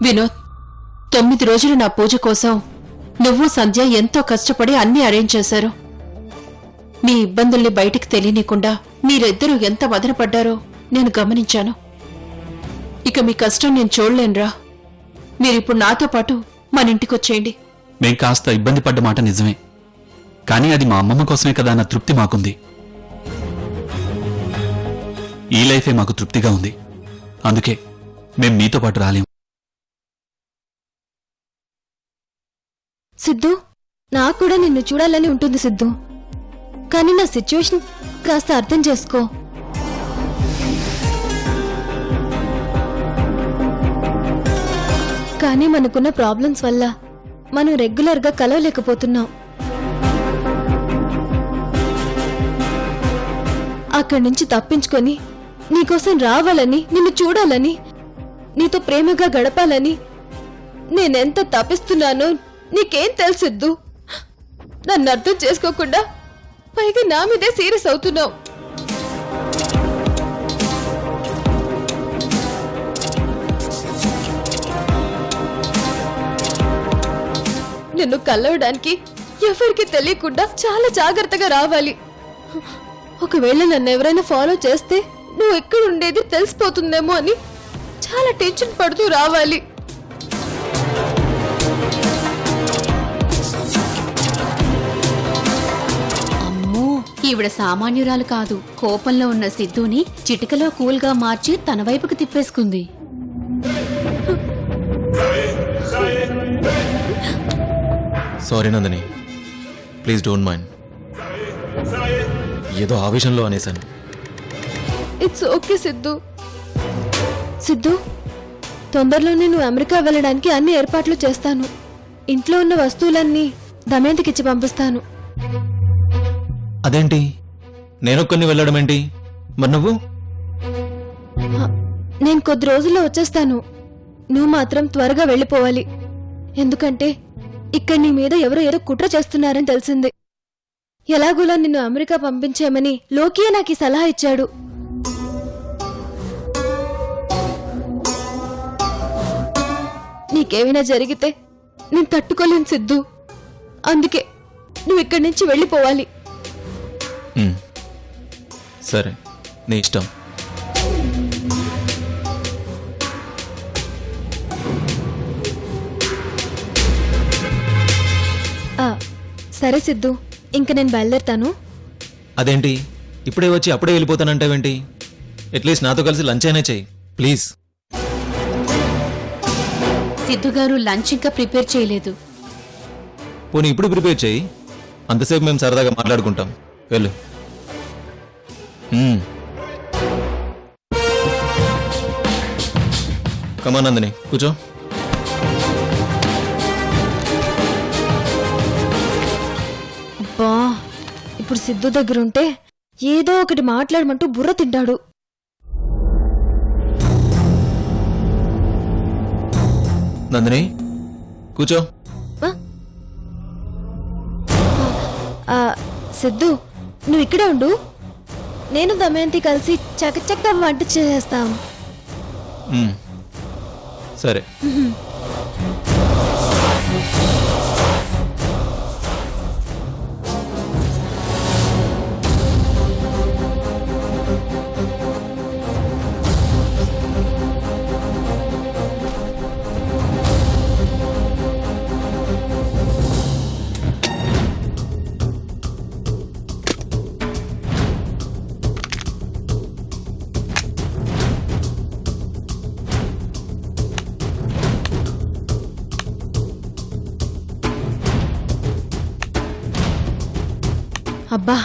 వినోద్, 9 రోజులు నా పూజ కోసం నువ్వు సంధ్య ఎంతో కష్టపడి అన్నీ అరేంజ్ చేశారు. మీ ఇబ్బందుల్ని బయటికి తెలియనీయకుండా మీరిద్దరూ ఎంత మదనపడ్డారో నేను గమనించాను. ఇక మీ కష్టం నేను చూడలేనురా. మీరిప్పుడు నాతో పాటు మన ఇంటికొచ్చేయండి. మేం కాస్త ఇబ్బంది పడ్డ మాట నిజమే, కానీ అది మా అమ్మమ్మ కోసమే కదా అన్న తృప్తి మాకుంది. ఈ లైఫే మాకు తృప్తిగా ఉంది. అందుకే మేం మీతో పాటు రాలేం. సిద్ధు, నాకు కూడా నిన్ను చూడాలని ఉంటుంది సిద్ధు. కానీ నా సిచ్యువేషన్ కాస్త అర్థం చేసుకో. కానీ మనకున్న ప్రాబ్లమ్స్ వల్ల మనం రెగ్యులర్గా కలవలేకపోతున్నాం. అక్కడి నుంచి తప్పించుకొని నీకోసం రావాలని, నిన్ను చూడాలని, నీతో ప్రేమగా గడపాలని నేనెంత తప్పిస్తున్నానో నీకేం తెలుసిద్దు. నన్ను అర్థం చేసుకోకుండా పైగా నా మీదే సీరియస్ అవుతున్నావు. నిన్ను కలవడానికి ఎవరికి తెలియకుండా చాలా జాగ్రత్తగా రావాలి. ఒకవేళ నన్ను ఎవరైనా ఫాలో చేస్తే నువ్వు ఎక్కడ ఉండేది తెలిసిపోతుందేమో అని చాలా టెన్షన్ పడుతూ రావాలి. అమ్మో, ఈవిడ సామాన్యురాలు కాదు. కోపంలో ఉన్న సిద్ధుని చిటికలో కూల్గా మార్చి తన వైపుకు తిప్పేసుకుంది. Sorry Nandini, please don't mind. ఏదో ఆవేశంలో అనేశాను. It's okay Siddhu. సిద్ధు, తొందరలోనే నువ్వు అమెరికా వెళ్ళడానికి అన్ని ఏర్పాట్లు చేస్తాను. ఇంట్లో ఉన్న వస్తువులన్నీ దమయంతికిచ్చి పంపిస్తాను. అదేంటి, నేనొక్కడిని వెళ్ళడం ఏంటి? మరి నువ్వు? నేను కొద్ది రోజుల్లో వచ్చేస్తాను. నువ్వు మాత్రం త్వరగా వెళ్ళిపోవాలి. ఎందుకంటే ఇక్కడ నీ మీద ఎవరో ఏదో కుట్ర చేస్తున్నారని తెలిసింది. ఎలాగోలా నిన్ను అమెరికా పంపించామని లోకియే నాకు ఈ సలహా ఇచ్చాడు. నీకేమైనా జరిగితే నేను తట్టుకోలేను సిద్ధు. అందుకే నువ్వు ఇక్కడి నుంచి వెళ్ళిపోవాలి. సరే, నీ ఇష్టం. సరే సిద్ధు, ఇంక నేను బయలుదేరుతాను. అదేంటి, ఇప్పుడే వచ్చి అప్పుడే వెళ్ళిపోతానంటావేంటి? అట్లీస్ట్ నాతో కలిసి లంచ్ అయినా చెయ్యి ప్లీజ్. సిద్ధుగారు లంచ్ ఇంకా ప్రిపేర్ చేయలేదు. పోనీ ఇప్పుడు ప్రిపేర్ చెయ్యి, అంతసేపు మేము సరదాగా మాట్లాడుకుంటాం. వెళ్ళు. కమా నందిని, కూర్చో. అబ్బా, ఇప్పుడు సిద్ధు దగ్గరుంటే ఏదో ఒకటి మాట్లాడమంటూ బుర్ర తింటాడు. నందిని, కూర్చో. సిద్ధు, నువ్వు ఇక్కడే ఉండు. నేను దమయంతి కలిసి చకచక్క వంట చేసేస్తాం. సరే. అబ్బా,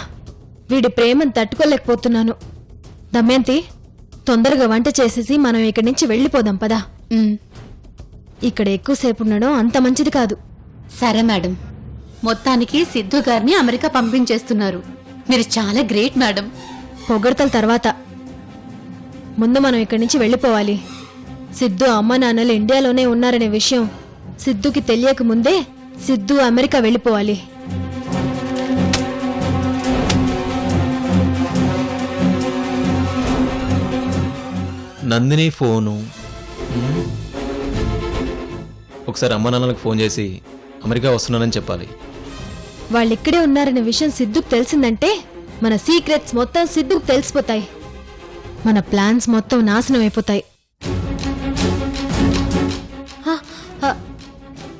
వీడి ప్రేమను తట్టుకోలేకపోతున్నాను. దమయంతి, తొందరగా వంట చేసేసి మనం ఇక్కడి నుంచి వెళ్ళిపోదాం పదా. ఇక్కడ ఎక్కువసేపు ఉండడం అంత మంచిది కాదు. సరే మేడం, మొత్తానికి సిద్ధు గారిని అమెరికా పంపించేస్తున్నారు. మీరు చాలా గ్రేట్ మేడం. పొగడతల తర్వాత ముందు మనం ఇక్కడి నుంచి వెళ్ళిపోవాలి. సిద్ధు అమ్మ నాన్నలు ఇండియాలోనే ఉన్నారనే విషయం సిద్ధుకి తెలియక ముందే సిద్ధు అమెరికా వెళ్ళిపోవాలి. నందిని ఫోను. ఒకసారి అమ్మ నాన్నలకు ఫోన్ చేసి అమెరికా వస్తున్నానని చెప్పాలి. వాళ్ళు ఇక్కడే ఉన్నారనే విషయం సిద్ధుకు తెలిసిందంటే మన సీక్రెట్స్ మొత్తం సిద్ధుకు తెలిసిపోతాయి. మన ప్లాన్స్ మొత్తం నాశనం అయిపోతాయి. హ, హ,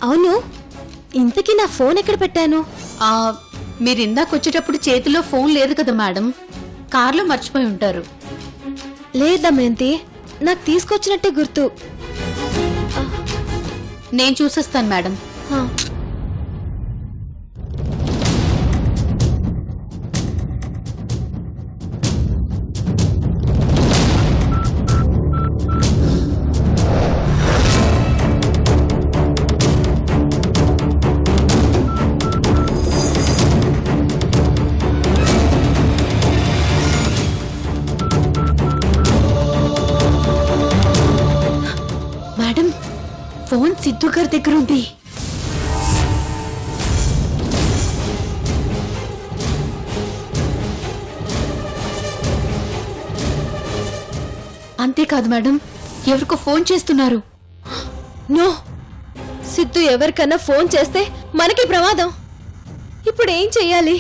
అవును, ఇంతకీ నా ఫోన్ ఎక్కడ పెట్టాను? ఆ, మీరు ఇందాకొచ్చేటప్పుడు చేతిలో ఫోన్ లేదు కదా మేడం, కార్లో మర్చిపోయి ఉంటారు. లేదా మెంతి, నాకు తీసుకొచ్చినట్టే గుర్తు. నేను చూసేస్తాను మేడం. హ. మేడం, ఫోన్ సిద్ధు గారి దగ్గర ఉంది. అంతేకాదు మేడం, ఎవరికో ఫోన్ చేస్తున్నారు. నో, సిద్ధు ఎవరికన్నా ఫోన్ చేస్తే మనకి ప్రమాదం. ఇప్పుడు ఏం చెయ్యాలి?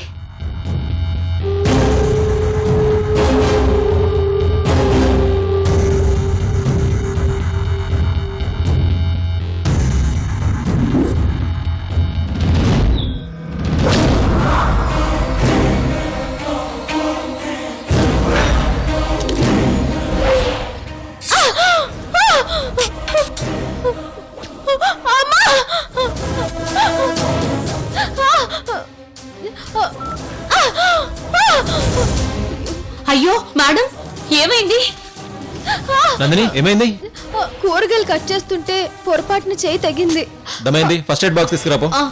అయ్యో మేడం, ఏమైంది? నందిని ఏమైంది? కూరగాయలు కట్ చేస్తుంటే పొరపాటున చేయి తగింది. దమైంది, ఫస్ట్ ఎయిడ్ బాక్స్ తీసుకురాపో. ఆ,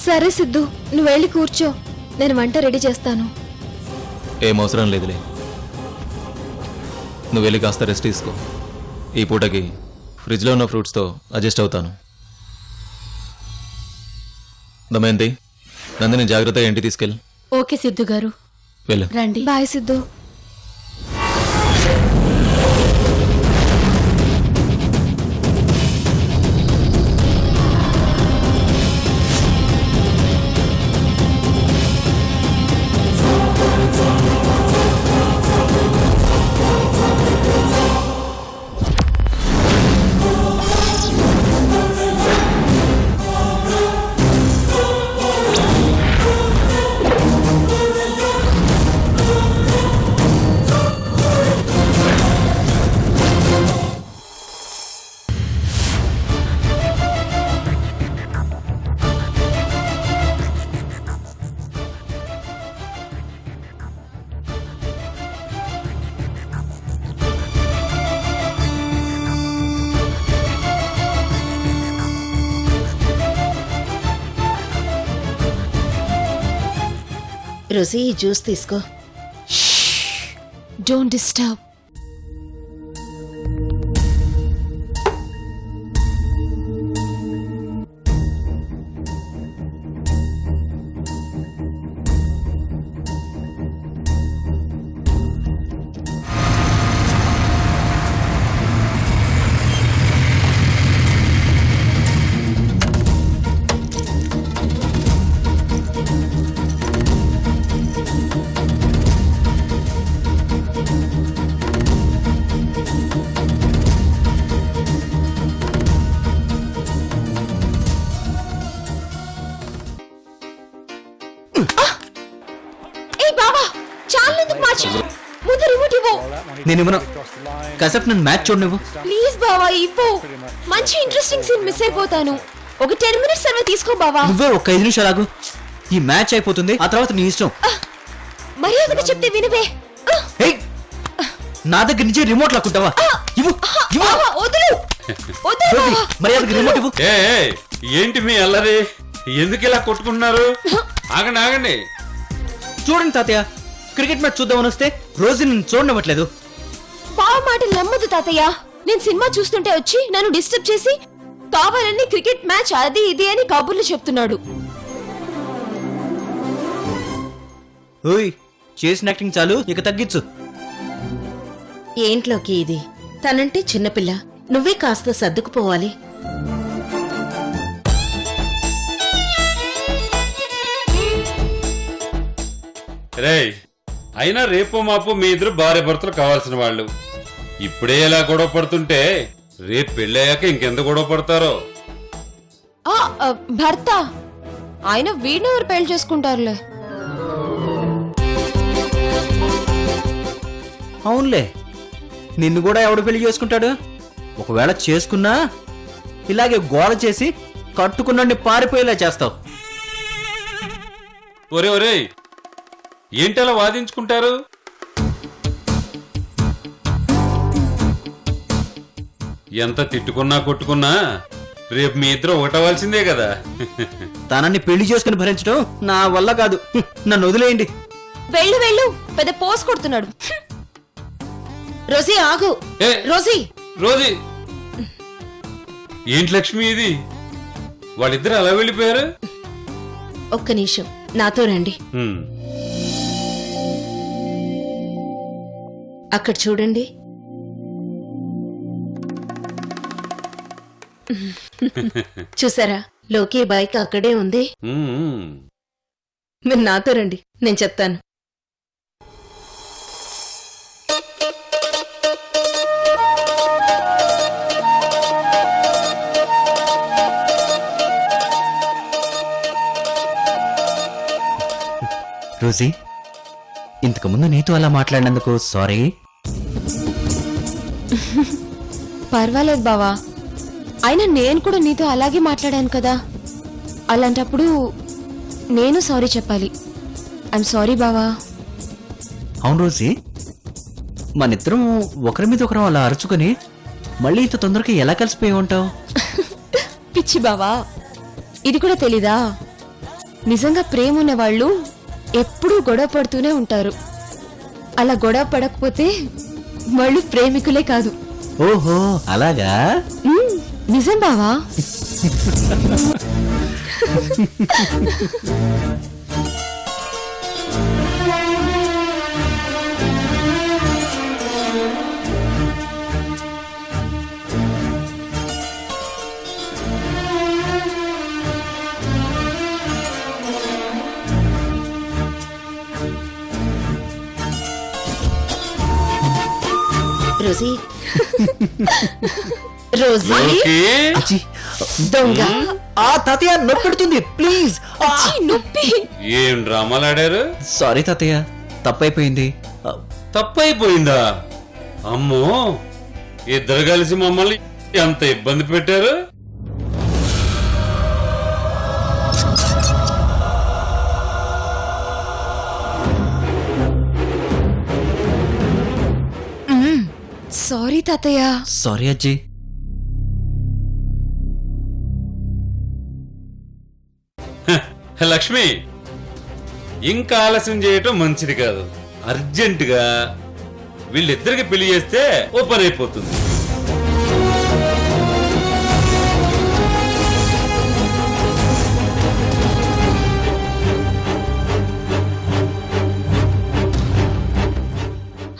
సరే సిద్ధు, నువ్వు వెళ్ళి కూర్చో, నేను వంట రెడీ చేస్తాను. ఏం అవసరం లేదులే, నువ్వు వెళ్ళి కాస్త రెస్ట్ తీసుకో. ఈ పూటకి ఫ్రిడ్జ్లో ఉన్న ఫ్రూట్స్తో అడ్జస్ట్ అవుతాను. దమయంతి, నందిని జాగ్రత్తగా ఇంటికి తీసుకెళ్ళి. ఓకే సిద్ధు గారు, వెళ్ళు. రండి. బాయ్ సిద్ధు. రోసీ, ఈ జ్యూస్ తీసుకో. Don't disturb. నేను ఇవ్వను. కాసేపు నన్ను మ్యాచ్ చూడు నువ్వు. ప్లీజ్ బావా, ఇవ్వు. మంచి ఇంట్రెస్టింగ్ సీన్ మిస్ అయిపోతాను. ఒక 10 minutes సర్వే తీసుకో బావా. నువ్వే ఒక 5 నిమిషాలు ఆగు. ఈ మ్యాచ్ అయిపోతుంది, ఆ తర్వాత నీ ఇష్టం. మర్యాదగా చెప్తే వినవే. ఏయ్ నా దగ్గర నుంచి రిమోట్ లాక్కుంటావా? ఇవ్వు ఇవ్వు. వదులు వదులు రోజీ, బావా. మర్యాదకి రిమోట్ ఇవ్వు. ఏ ఏంటి మీ అల్లరి? ఎందుకు ఇలా కొట్టుకుంటున్నారు? ఆగండి ఆగండి. చూడండి తాతయ్య, క్రికెట్ మ్యాచ్ చూద్దామని వస్తే రోజు నేను చూడనివ్వట్లేదు. బావ మాటలు నమ్మదు తాతయ్య. నేను సినిమా చూస్తుంటే వచ్చి నన్ను డిస్టర్బ్ చేసి కావాలని క్రికెట్ మ్యాచ్ అది ఇది అని కబుర్లు చెప్తున్నాడు. ఓయ్, చేసిన యాక్టింగ్ చాలు, ఇక తగ్గించు. ఏంట్లోకి ఇది? తనంటే చిన్నపిల్ల, నువ్వే కాస్త సర్దుకుపోవాలి. రేయ్, అయినా రేపు మాపు మీ ఇద్దరు భార్య భర్తలు కావాల్సిన వాళ్ళు. ఇప్పుడే ఇలా గొడవ పడుతుంటే రేపు పెళ్ళయ్యాక ఇంకెంత గొడవ పడతారో. భర్త ఆయన వీడినెవరు పెళ్లి చేసుకుంటారులే. అవునులే, నిన్ను కూడా ఎవడు పెళ్లి చేసుకుంటాడు? ఒకవేళ చేసుకున్నా ఇలాగే గోల చేసి కట్టుకున్నోడిని పారిపోయేలా చేస్తావు. ఒరే ఒరే, ఏంటలా వాదించుకుంటారు? ఎంత తిట్టుకున్నా కొట్టుకున్నా రేపు మీ ఇద్దరు ఒకటవలసిందే కదా. తనని పెళ్లి చేసుకుని భరించడం నా వల్ల కాదు. నన్ను వదిలేయండి. వెళ్ళు వెళ్ళు, పెద్ద పోస్ కొడుతున్నాడు. రోజీ ఆగు. ఏ, రోజీ, రోజీ, ఏంటి లక్ష్మి ఇది? వాళ్ళిద్దరు అలా వెళ్ళిపోయారు? ఒక్క నిమిషం నాతో రండి. హ్మ్. అక్కడ చూడండి. చూసారా, లోకి బైక్ అక్కడే ఉంది. హ్మ్. మీరు నాతో రండి, నేను చెప్తాను. రోజీ, ఇంతకుముందు నీతో అలా మాట్లాడినందుకు సారీ. పర్వాలేదు బావా, అయినా నేను కూడా నీతో అలాగే మాట్లాడాను కదా. అలాంటప్పుడు నేను సారీ చెప్పాలి. ఐఎమ్ సారీ బావా. అవును రోజీ, మనిద్దరం ఒకరి మీద ఒకరం అలా అరుచుకొని మళ్ళీ ఇంత తొందరగా ఎలా కలిసిపోయి ఉంటావు? పిచ్చి బావా, ఇది కూడా తెలీదా? నిజంగా ప్రేమ ఉన్న వాళ్ళు ఎప్పుడూ గొడవ పడుతూనే ఉంటారు. అలా గొడవ పడకపోతే వాళ్ళు ప్రేమికులే కాదు. ఓహో, అలాగా? నిజం బావా. రోజీ, రోజీ, లోకి, అచ్చి, దొంగ. ఆ తాతయ్య నొప్పి పెడుతుంది, ప్లీజ్. ఛీ, నొప్పి. ఏం డ్రామాలు ఆడారు? సారీ తాతయ్య, తప్పైపోయింది. తప్పైపోయిందా? అమ్మో, ఇద్దరు కలిసి మమ్మల్ని ఎంత ఇబ్బంది పెట్టారు. సారీ తాతయ్య. సారీ అజ్జీ. లక్ష్మి, ఇంకా ఆలస్యం చేయటం మంచిది కాదు. అర్జెంటుగా వీళ్ళిద్దరికి పెళ్లి చేస్తే ఓ పని అయిపోతుంది.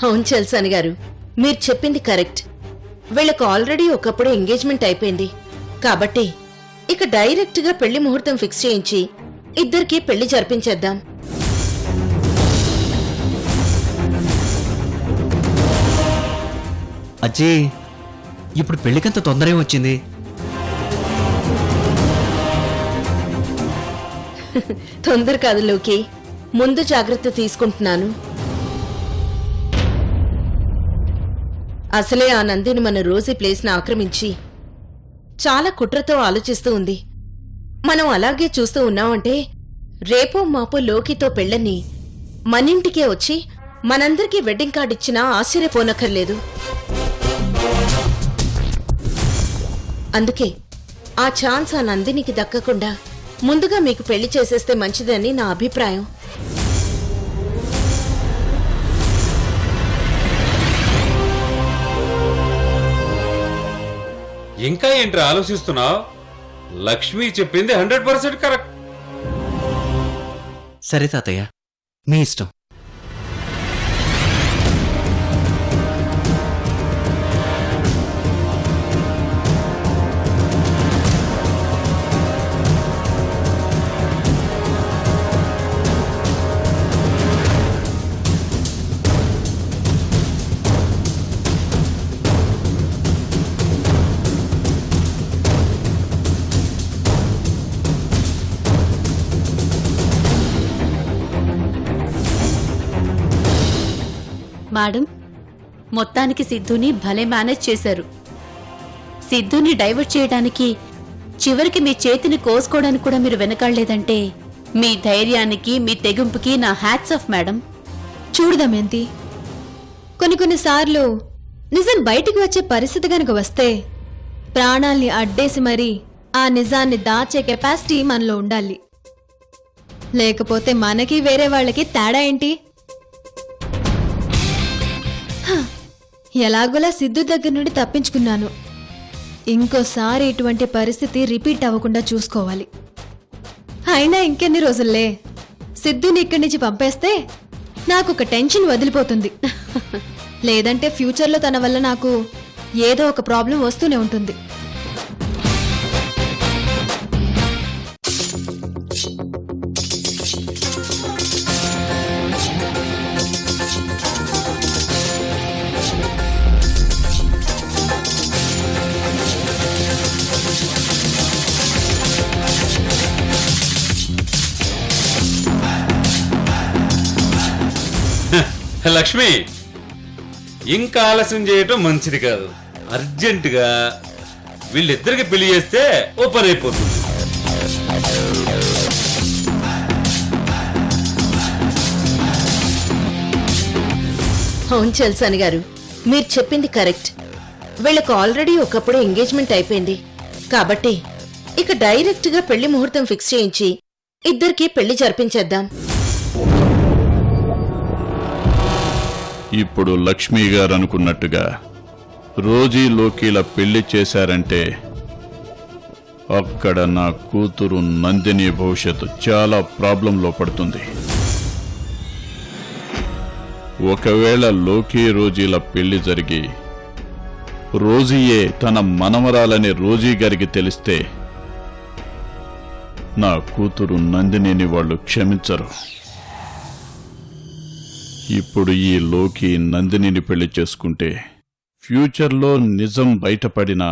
అవును చల్సాని గారు, మీరు చెప్పింది కరెక్ట్. వీళ్ళకు ఆల్రెడీ ఒకప్పుడు ఎంగేజ్మెంట్ అయిపోయింది కాబట్టి ఇక డైరెక్ట్ గా పెళ్లి ముహూర్తం ఫిక్స్ చేయించి ఇద్దరికి పెళ్లి జరిపించేద్దాం. అజ్జీ, ఇప్పుడు పెళ్లికంత తొందర ఏమొచ్చింది? తొందర కాదు లోకి, ముందు జాగ్రత్త తీసుకుంటున్నాను. అసలే ఆ నందిని మన రోజీ ప్లేస్ను ఆక్రమించి చాలా కుట్రతో ఆలోచిస్తూ ఉంది. మనం అలాగే చూస్తూ ఉన్నామంటే రేపో మాపో లోకితో పెళ్ళని మనింటికే వచ్చి మనందరికీ వెడ్డింగ్ కార్డ్ ఇచ్చినా ఆశ్చర్యపోనక్కర్లేదు. అందుకే ఆ ఛాన్స్ ఆ నందినికి దక్కకుండా ముందుగా మీకు పెళ్లి చేసేస్తే మంచిదని నా అభిప్రాయం. ఇంకా ఏంట్రా ఆలోచిస్తున్నావు? లక్ష్మి చెప్పింది 100% కరెక్ట్. సరే తాతయ్య, మీ ఇష్టం. మేడం, మొత్తానికి సిద్ధుని భలే మేనేజ్ చేశారు. సిద్ధుని డైవర్ట్ చేయడానికి చివరికి మీ చేతిని కోసుకోవడానికి కూడా మీరు వెనకాడలేదంటే మీ ధైర్యానికి మీ తెగింపుకి నా హ్యాట్స్ ఆఫ్ మేడం. చూడదామేంటి, కొన్నిసార్లు నిజం బయటికి వచ్చే పరిస్థితి గనుక వస్తే ప్రాణాల్ని అడ్డేసి మరీ ఆ నిజాన్ని దాచే కెపాసిటీ మనలో ఉండాలి. లేకపోతే మనకి వేరే వాళ్ళకి తేడా ఏంటి? ఎలాగోలా సిద్ధు దగ్గర నుండి తప్పించుకున్నాను. ఇంకోసారి ఇటువంటి పరిస్థితి రిపీట్ అవ్వకుండా చూసుకోవాలి. అయినా ఇంకెన్ని రోజుల్లే, సిద్ధుని ఇక్కడి నుంచి పంపేస్తే నాకు ఒక టెన్షన్ వదిలిపోతుంది. లేదంటే ఫ్యూచర్లో తన వల్ల నాకు ఏదో ఒక ప్రాబ్లం వస్తూనే ఉంటుంది. లక్ష్మి, ఇంకా ఆలస్యం చేయటం మంచిది కాదు. అర్జెంటుగా వీళ్ళిద్దరికి పెళ్లి చేస్తే ఓపెన్ అయిపోతుంది. అవును చల్సాని గారు, మీరు చెప్పింది కరెక్ట్. వీళ్ళకు ఆల్రెడీ ఒకప్పుడు ఎంగేజ్మెంట్ అయిపోయింది కాబట్టి ఇక డైరెక్ట్ గా పెళ్లి ముహూర్తం ఫిక్స్ చేయించి ఇద్దరికి పెళ్లి జరిపించేద్దాం. ఇప్పుడు లక్ష్మీ గారు అనుకున్నట్టుగా రోజీ లోకీల పెళ్లి చేశారంటే అక్కడ నా కూతురు నందిని భవిష్యత్తు చాలా ప్రాబ్లంలో పడుతుంది. ఒకవేళ లోకీ రోజీల పెళ్లి జరిగి రోజీయే తన మనవరాలని రోజీ గారికి తెలిస్తే నా కూతురు నందినిని వాళ్ళు క్షమించరు. ఇప్పుడు ఈ లోకి నందినిని పెళ్లి చేసుకుంటే ఫ్యూచర్లో నిజం బయటపడినా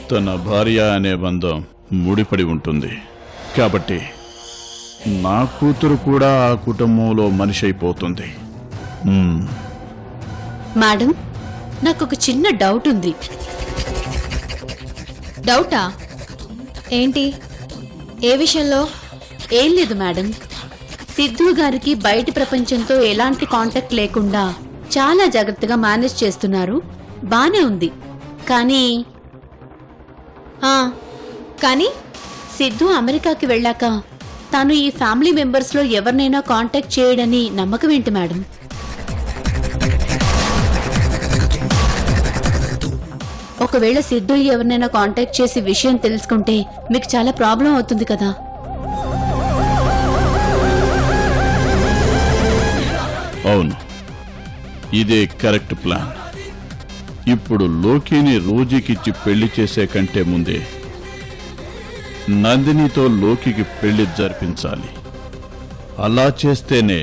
తన భార్య అనే బంధం ముడిపడి ఉంటుంది. కాబట్టి నా కూతురు కూడా ఆ కుటుంబంలో మనిషి అయిపోతుంది. మేడం, నాకు ఒక చిన్న డౌట్ ఉంది. డౌటా? ఏంటి? ఏ విషయంలో? ఏం లేదు మేడం, సిద్ధు గారికి బయటి ప్రపంచంతో ఎలాంటి కాంటాక్ట్ లేకుండా చాలా జాగ్రత్తగా మేనేజ్ చేస్తున్నారు, బానే ఉంది. కానీ సిద్ధు అమెరికాకి వెళ్ళాక తాను ఈ ఫ్యామిలీ మెంబర్స్ లో ఎవరినైనా కాంటాక్ట్ చేయడని నమ్మకం ఏంటి మేడం? ఒకవేళ సిద్ధు ఎవరినైనా కాంటాక్ట్ చేసి విషయం తెలుసుకుంటే మీకు చాలా ప్రాబ్లం అవుతుంది కదా. అవును, ఇదే కరెక్ట్ ప్లాన్. ఇప్పుడు లోకీని రోజీకిచ్చి పెళ్లి చేసే కంటే ముందే నందినితో లోకికి పెళ్లి జరిపించాలి. అలా చేస్తేనే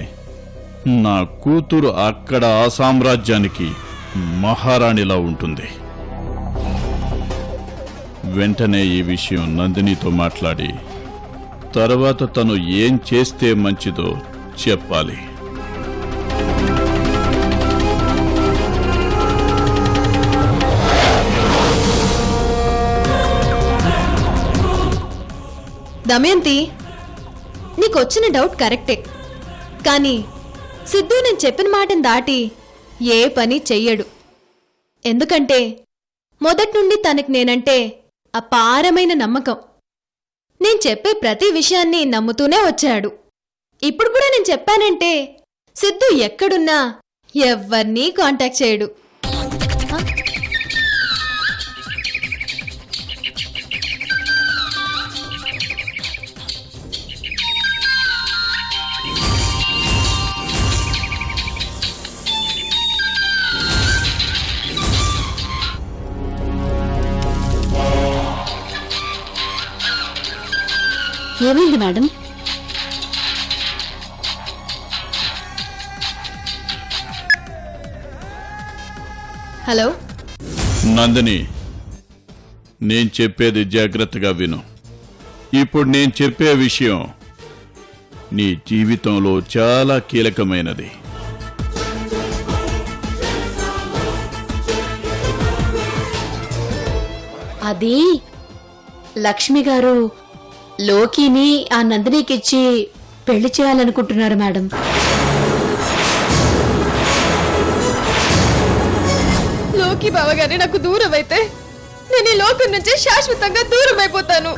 నా కూతురు అక్కడ ఆ సామ్రాజ్యానికి మహారాణిలా ఉంటుంది. వెంటనే ఈ విషయం నందినితో మాట్లాడి తర్వాత తను ఏం చేస్తే మంచిదో చెప్పాలి. దమయంతి, నీకొచ్చిన డౌట్ కరెక్టే, కానీ సిద్ధు నేను చెప్పిన మాటను దాటి ఏ పని చెయ్యడు. ఎందుకంటే మొదటి నుండి తనకి నేనంటే అపారమైన నమ్మకం. నేను చెప్పే ప్రతి విషయాన్ని నమ్ముతూనే వచ్చాడు. ఇప్పుడు కూడా నేను చెప్పానంటే సిద్ధు ఎక్కడున్నా ఎవ్వర్నీ కాంటాక్ట్ చేయడు. ఏమైంది మేడం? హలో నందిని, నేను చెప్పేది జాగ్రత్తగా విను. ఇప్పుడు నేను చెప్పే విషయం నీ జీవితంలో చాలా కీలకమైనది. అది లక్ష్మి గారు లోకిని ఆ నందినికిచ్చి పెళ్లి చేయాలనుకుంటున్నారు మేడం. లోకి బావగారి నాకు దూరం అయితే నేను ఈ లోకం నుంచి శాశ్వతంగా దూరం అయిపోతాను.